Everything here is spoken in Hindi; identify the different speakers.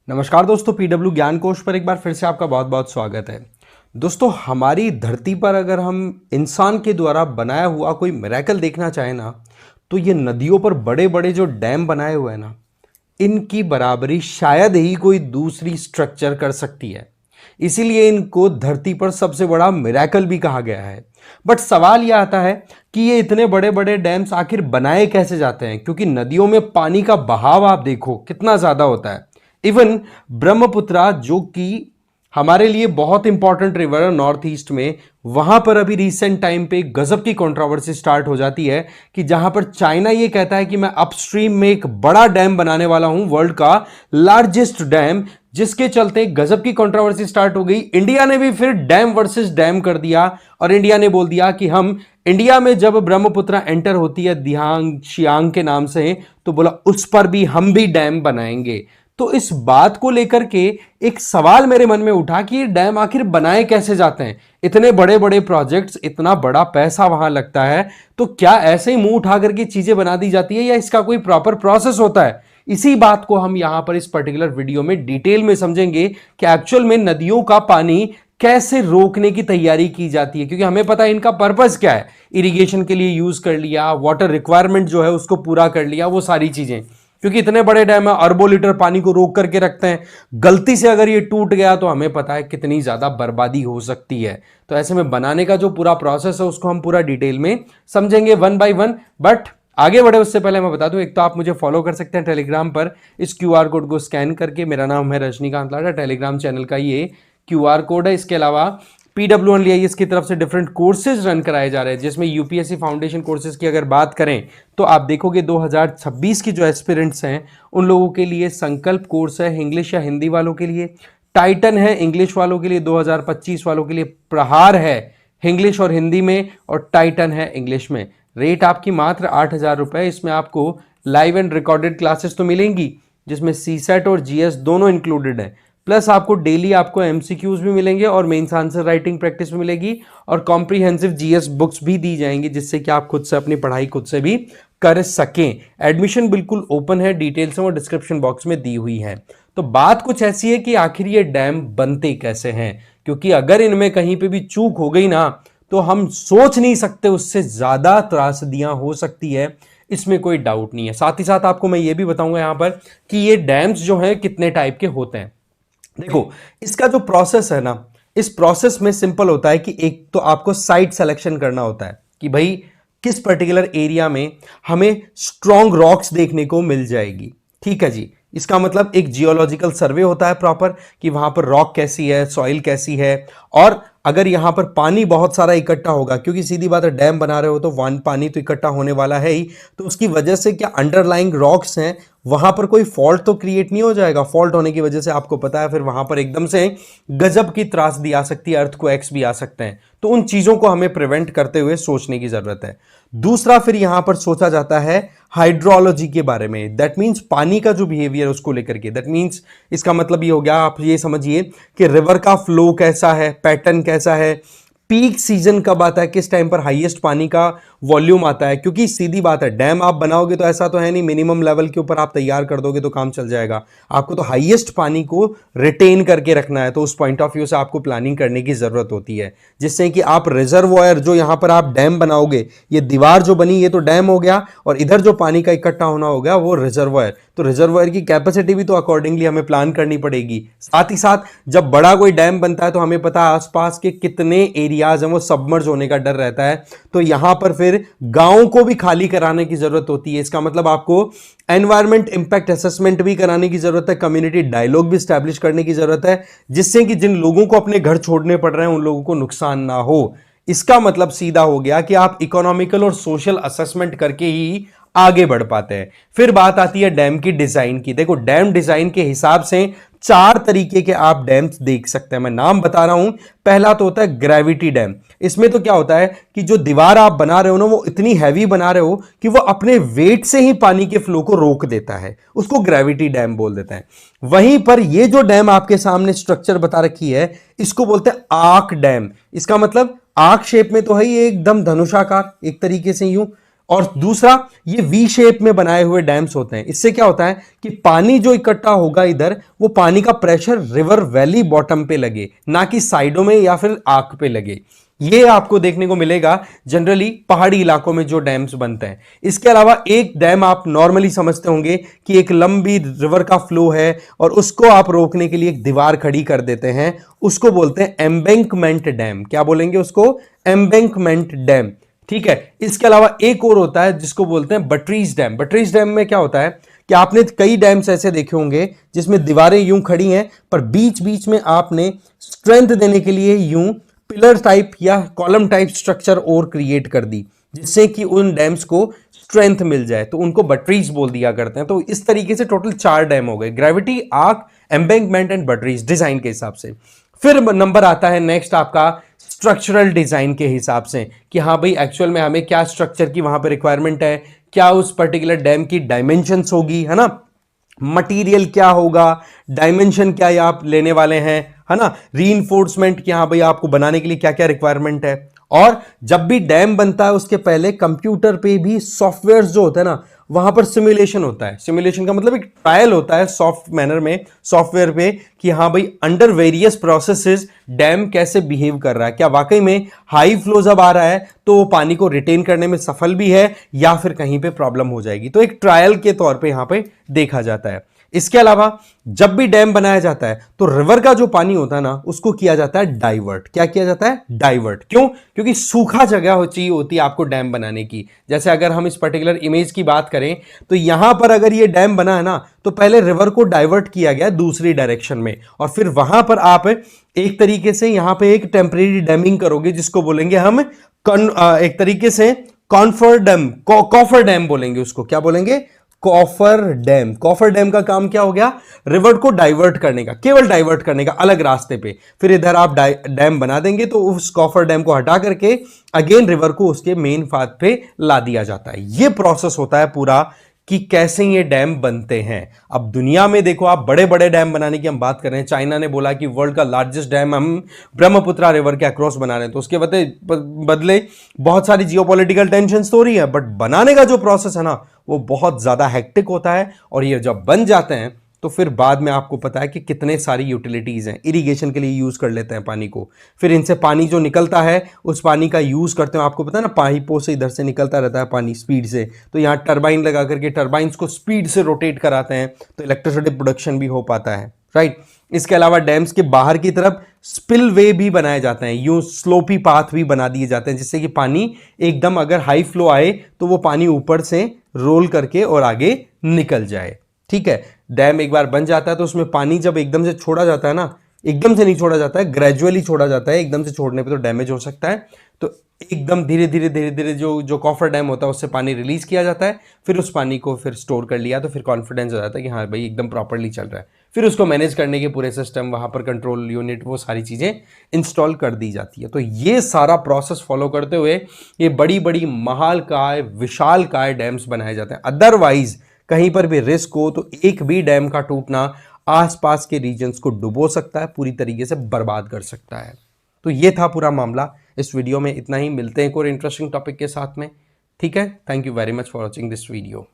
Speaker 1: नमस्कार दोस्तों, पीडब्ल्यू ज्ञान कोश पर एक बार फिर से आपका बहुत बहुत स्वागत है। दोस्तों, हमारी धरती पर अगर हम इंसान के द्वारा बनाया हुआ कोई मिरेकल देखना चाहें ना, तो ये नदियों पर बड़े बड़े जो डैम बनाए हुए हैं ना, इनकी बराबरी शायद ही कोई दूसरी स्ट्रक्चर कर सकती है। इसीलिए इनको धरती पर सबसे बड़ा मिरेकल भी कहा गया है। बट सवाल यह आता है कि ये इतने बड़े बड़े डैम्स आखिर बनाए कैसे जाते हैं, क्योंकि नदियों में पानी का बहाव आप देखो कितना ज्यादा होता है। इवन ब्रह्मपुत्रा, जो कि हमारे लिए बहुत इंपॉर्टेंट रिवर है नॉर्थ ईस्ट में, वहां पर अभी रिसेंट टाइम पे गजब की कंट्रोवर्सी स्टार्ट हो जाती है कि जहां पर चाइना ये कहता है कि मैं अपस्ट्रीम में एक बड़ा डैम बनाने वाला हूं, वर्ल्ड का लार्जेस्ट डैम, जिसके चलते गजब की कंट्रोवर्सी स्टार्ट हो गई। इंडिया ने भी फिर डैम वर्सेस डैम कर दिया और इंडिया ने बोल दिया कि हम इंडिया में जब ब्रह्मपुत्रा एंटर होती है दिहांग शियांग के नाम से, तो बोला उस पर भी हम भी डैम बनाएंगे। तो इस बात को लेकर के एक सवाल मेरे मन में उठा कि ये डैम आखिर बनाए कैसे जाते हैं। इतने बड़े बड़े प्रोजेक्ट्स, इतना बड़ा पैसा वहां लगता है, तो क्या ऐसे ही मुंह उठा करके चीजें बना दी जाती है या इसका कोई प्रॉपर प्रोसेस होता है? इसी बात को हम यहां पर इस पर्टिकुलर वीडियो में डिटेल में समझेंगे कि एक्चुअल में नदियों का पानी कैसे रोकने की तैयारी की जाती है, क्योंकि हमें पता है इनका पर्पस क्या है। इरिगेशन के लिए यूज कर लिया, वाटर रिक्वायरमेंट जो है उसको पूरा कर लिया, वो सारी चीजें, क्योंकि इतने बड़े डैम है, अरबों लीटर पानी को रोक करके रखते हैं। गलती से अगर ये टूट गया तो हमें पता है कितनी ज्यादा बर्बादी हो सकती है। तो ऐसे में बनाने का जो पूरा प्रोसेस है उसको हम पूरा डिटेल में समझेंगे वन बाय वन। बट आगे बढ़े उससे पहले मैं बता दूं, एक तो आप मुझे फॉलो कर सकते हैं टेलीग्राम पर, इस क्यूआर कोड को स्कैन करके। मेरा नाम है रजनीकांत लाडा, टेलीग्राम चैनल का ये क्यूआर कोड है। इसके अलावा PWIS की तरफ से डिफरेंट कोर्सेज रन कराए जा रहे हैं, जिसमें यूपीएससी फाउंडेशन कोर्सेज की अगर बात करें तो आप देखोगे 2026 की जो एस्पिरेंट्स हैं उन लोगों के लिए संकल्प कोर्स है इंग्लिश या हिंदी वालों के लिए, टाइटन है इंग्लिश वालों के लिए, 2025 वालों के लिए प्रहार है इंग्लिश और हिंदी में, और टाइटन है इंग्लिश में। रेट आपकी मात्र 8,000 रुपए। इसमें आपको लाइव एंड रिकॉर्डेड क्लासेस तो मिलेंगी, जिसमें सीसेट और जीएस दोनों इंक्लूडेड है, प्लस आपको डेली आपको एमसीक्यूज भी मिलेंगे और मेंस आंसर राइटिंग प्रैक्टिस भी मिलेगी, और कॉम्प्रिहेंसिव जीएस बुक्स भी दी जाएंगी, जिससे कि आप खुद से अपनी पढ़ाई खुद से भी कर सकें। एडमिशन बिल्कुल ओपन है, डिटेल्स वो डिस्क्रिप्शन बॉक्स में दी हुई है। तो बात कुछ ऐसी है कि आखिर ये डैम बनते कैसे हैं, क्योंकि अगर इनमें कहीं पे भी चूक हो गई ना, तो हम सोच नहीं सकते उससे ज्यादा त्रासदियां हो सकती है, इसमें कोई डाउट नहीं है। साथ ही साथ आपको मैं ये भी बताऊंगा यहां पर कि ये डैम्स जो हैं कितने टाइप के होते हैं। देखो, इसका जो प्रोसेस है ना, इस प्रोसेस में सिंपल होता है कि एक तो आपको साइट सिलेक्शन करना होता है कि भाई किस पर्टिकुलर एरिया में हमें स्ट्रॉन्ग रॉक्स देखने को मिल जाएगी। ठीक है जी, इसका मतलब एक जियोलॉजिकल सर्वे होता है प्रॉपर कि वहां पर रॉक कैसी है, सॉइल कैसी है, और अगर यहां पर पानी बहुत सारा इकट्ठा होगा, क्योंकि सीधी बात है डैम बना रहे हो तो वन पानी तो इकट्ठा होने वाला है ही, तो उसकी वजह से क्या अंडरलाइंग रॉक्स हैं वहां पर कोई फॉल्ट तो क्रिएट नहीं हो जाएगा। फॉल्ट होने की वजह से आपको पता है फिर वहां पर एकदम से गजब की त्रासदी आ सकती है, अर्थक्वेक्स भी आ सकते हैं। तो उन चीजों को हमें प्रिवेंट करते हुए सोचने की जरूरत है। दूसरा फिर यहां पर सोचा जाता है हाइड्रोलॉजी के बारे में, दैट मीन्स पानी का जो बिहेवियर उसको लेकर के। दैट मीन्स इसका मतलब ये हो गया, आप ये समझिए कि रिवर का फ्लो कैसा है, पैटर्न कैसा है, पीक सीजन कब आता है, किस टाइम पर हाईएस्ट पानी का वॉल्यूम आता है। क्योंकि सीधी बात है, डैम आप बनाओगे तो ऐसा तो है नहीं मिनिमम लेवल के ऊपर आप तैयार कर दोगे तो काम चल जाएगा। आपको तो हाईएस्ट पानी को रिटेन करके रखना है, तो उस पॉइंट ऑफ व्यू से आपको प्लानिंग करने की जरूरत होती है, जिससे कि आप रिजर्वॉयर जो यहां पर आप डैम बनाओगे, ये दीवार जो बनी ये तो डैम हो गया, और इधर जो पानी का इकट्ठा होना हो गया वो रिजर्वॉयर। तो रिजर्वॉयर की कैपेसिटी भी तो अकॉर्डिंगली हमें प्लान करनी पड़ेगी। साथ ही साथ जब बड़ा कोई डैम बनता है तो हमें पता है आसपास के कितने एरियाज हैं वो सबमर्ज होने का डर रहता है, तो यहां पर फिर गांवों को भी खाली कराने की जरूरत होती है। इसका मतलब आपको एनवायरमेंट इंपैक्ट असेसमेंट भी कराने की जरूरत है, कम्युनिटी डायलॉग भी स्टैब्लिश करने की जरूरत है, जिससे कि जिन लोगों को अपने घर छोड़ने पड़ रहे हैं उन लोगों को नुकसान ना हो। इसका मतलब सीधा हो गया कि आप इकोनॉमिकल और सोशल असेसमेंट करके ही आगे बढ़ पाते हैं। फिर बात आती है डैम की डिजाइन की। देखो, डैम डिजाइन के हिसाब से 4 तरीके के आप डैम्स देख सकते हैं, मैं नाम बता रहा हूं। पहला तो होता है ग्रेविटी डैम। इसमें तो क्या होता है कि जो दीवार आप बना रहे हो ना, वो इतनी हैवी बना रहे हो कि वो अपने वेट से ही पानी के फ्लो को रोक देता है, उसको ग्रेविटी डैम बोल देते हैं। वहीं पर ये जो डैम आपके सामने स्ट्रक्चर बता रखी है, इसको बोलते हैं आर्क डैम। इसका मतलब आर्क शेप में तो है ही, एकदम धनुषाकार एक तरीके से यूं, और दूसरा, ये वी शेप में बनाए हुए डैम्स होते हैं। इससे क्या होता है कि पानी जो इकट्ठा होगा इधर, वो पानी का प्रेशर रिवर वैली बॉटम पे लगे, ना कि साइडों में या फिर आंख पे लगे। ये आपको देखने को मिलेगा जनरली पहाड़ी इलाकों में जो डैम्स बनते हैं। इसके अलावा एक डैम आप नॉर्मली समझते होंगे कि एक लंबी रिवर का फ्लो है और उसको आप रोकने के लिए एक दीवार खड़ी कर देते हैं, उसको बोलते हैं एम्बैंकमेंट डैम। क्या बोलेंगे उसको? Embankment dam. ठीक है। इसके अलावा एक और होता है जिसको बोलते हैं बट्रीज डैम। बट्रीज डैम में क्या होता है कि आपने कई डैम्स ऐसे देखे होंगे जिसमें दीवारें यूं खड़ी हैं, पर बीच बीच में आपने स्ट्रेंथ देने के लिए यूं पिलर टाइप या कॉलम टाइप स्ट्रक्चर और क्रिएट कर दी, जिससे कि उन डैम्स को स्ट्रेंथ मिल जाए, तो उनको बट्रीज बोल दिया करते हैं। तो इस तरीके से टोटल 4 डैम हो गए, gravity, arch, embankment and buttresses, design के हिसाब से। फिर नंबर आता है नेक्स्ट आपका स्ट्रक्चरल डिजाइन के हिसाब से, कि हाँ भाई एक्चुअल में हमें क्या स्ट्रक्चर की वहां पे रिक्वायरमेंट है, क्या उस पर्टिकुलर डैम की डायमेंशंस होगी, है ना, मटेरियल क्या होगा, डायमेंशन क्या ये आप लेने वाले हैं, है ना, रीइंफोर्समेंट क्या, हाँ भाई आपको बनाने के लिए क्या क्या रिक्वायरमेंट है। और जब भी डैम बनता है उसके पहले कंप्यूटर पे भी सॉफ्टवेयर जो होता है ना, वहां पर सिमुलेशन होता है। सिमुलेशन का मतलब एक ट्रायल होता है सॉफ्ट मैनर में सॉफ्टवेयर पे, कि हाँ भाई अंडर वेरियस प्रोसेसेस डैम कैसे बिहेव कर रहा है, क्या वाकई में हाई फ्लो जब आ रहा है तो वो पानी को रिटेन करने में सफल भी है या फिर कहीं पे प्रॉब्लम हो जाएगी। तो एक ट्रायल के तौर पे यहां पे देखा जाता है। इसके अलावा जब भी डैम बनाया जाता है तो रिवर का जो पानी होता है ना, उसको किया जाता है डाइवर्ट। क्या किया जाता है? डाइवर्ट। क्यों? क्योंकि सूखा जगह चाहिए होती है आपको डैम बनाने की। जैसे अगर हम इस पर्टिकुलर इमेज की बात करें तो यहां पर अगर ये डैम बना है ना, तो पहले रिवर को डाइवर्ट किया गया दूसरी डायरेक्शन में, और फिर वहां पर आप एक तरीके से यहां पे एक टेम्परेरी डैमिंग करोगे, जिसको बोलेंगे हम एक तरीके से कॉन्फर डैम, कॉफर डैम बोलेंगे उसको। क्या बोलेंगे? Coffer dam. कॉफर डैम का काम क्या हो गया? रिवर को डाइवर्ट करने का, केवल डाइवर्ट करने का अलग रास्ते पे। फिर इधर आप डैम बना देंगे तो उस कॉफर डैम को हटा करके अगेन रिवर को उसके मेन पाथ पे ला दिया जाता है। ये प्रोसेस होता है पूरा कि कैसे ये डैम बनते हैं। अब दुनिया में देखो आप, बड़े बड़े डैम बनाने की हम बात कर रहे हैं। चाइना ने बोला कि वर्ल्ड का लार्जेस्ट डैम हम ब्रह्मपुत्रा रिवर के अक्रॉस बना रहे हैं, तो उसके बदले बहुत सारी जियोपॉलिटिकल टेंशन तो हो रही है, बट बनाने का जो प्रोसेस है ना, वो बहुत ज्यादा हेक्टिक होता है। और ये जब बन जाते हैं तो फिर बाद में आपको पता है कि कितने सारी यूटिलिटीज हैं, इरिगेशन के लिए यूज कर लेते हैं पानी को। फिर इनसे पानी जो निकलता है उस पानी का यूज करते हैं, आपको पता है ना, पाइपों से इधर से निकलता रहता है पानी स्पीड से, तो यहाँ टरबाइन लगा करके टरबाइंस को स्पीड से रोटेट कराते हैं, तो इलेक्ट्रिसिटी प्रोडक्शन भी हो पाता है, राइट। इसके अलावा डैम्स के बाहर की तरफ स्पिल वे भी बनाए जाते हैं, यूं स्लोपी पाथ भी बना दिए जाते हैं, जिससे कि पानी एकदम अगर हाई फ्लो आए तो वो पानी ऊपर से रोल करके और आगे निकल जाए। ठीक है। डैम एक बार बन जाता है तो उसमें पानी जब एकदम से छोड़ा जाता है ना, एकदम से नहीं छोड़ा जाता है, ग्रेजुअली छोड़ा जाता है। एकदम से छोड़ने पे तो डैमेज हो सकता है, तो एकदम धीरे धीरे धीरे धीरे जो जो कॉफर डैम होता है उससे पानी रिलीज किया जाता है। फिर उस पानी को फिर स्टोर कर लिया तो फिर कॉन्फिडेंस हो जाता है कि हाँ भाई एकदम प्रॉपरली चल रहा है। फिर उसको मैनेज करने के पूरे सिस्टम, वहां पर कंट्रोल यूनिट, वो सारी चीजें इंस्टॉल कर दी जाती है। तो ये सारा प्रोसेस फॉलो करते हुए ये बड़ी बड़ी महालकाय विशालकाय डैम्स बनाए जाते हैं। अदरवाइज कहीं पर भी रिस्क हो तो एक भी डैम का टूटना आसपास के रीजन्स को डुबो सकता है, पूरी तरीके से बर्बाद कर सकता है। तो ये था पूरा मामला। इस वीडियो में इतना ही, मिलते हैं एक और इंटरेस्टिंग टॉपिक के साथ में। ठीक है, thank you very much for watching this video.